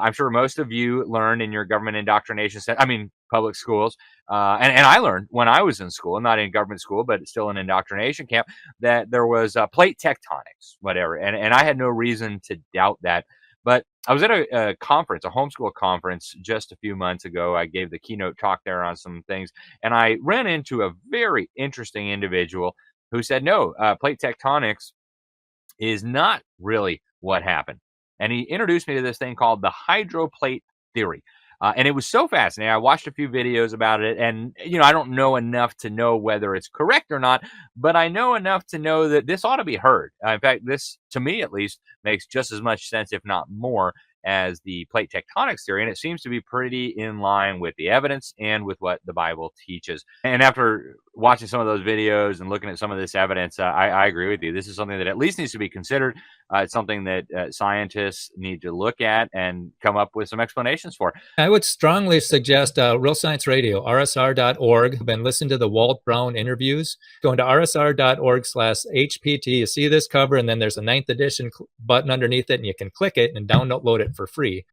I'm sure most of you learned in your government indoctrination public schools. And I learned when I was in school, not in government school, but still an indoctrination camp, that there was plate tectonics, whatever. And I had no reason to doubt that. But I was at a conference, a homeschool conference, just a few months ago. I gave the keynote talk there on some things, and I ran into a very interesting individual who said, no, plate tectonics is not really what happened. And he introduced me to this thing called the hydroplate theory. And it was so fascinating. I watched a few videos about it, and, I don't know enough to know whether it's correct or not, but I know enough to know that this ought to be heard. In fact, this, to me at least, makes just as much sense, if not more, as the plate tectonics theory, and it seems to be pretty in line with the evidence and with what the Bible teaches. And after watching some of those videos and looking at some of this evidence, I agree with you. This is something that at least needs to be considered. It's something that scientists need to look at and come up with some explanations for. I would strongly suggest Real Science Radio, rsr.org, and listen to the Walt Brown interviews. Go into rsr.org/HPT. You see this cover, and then there's a 9th edition button underneath it, and you can click it and download it for free.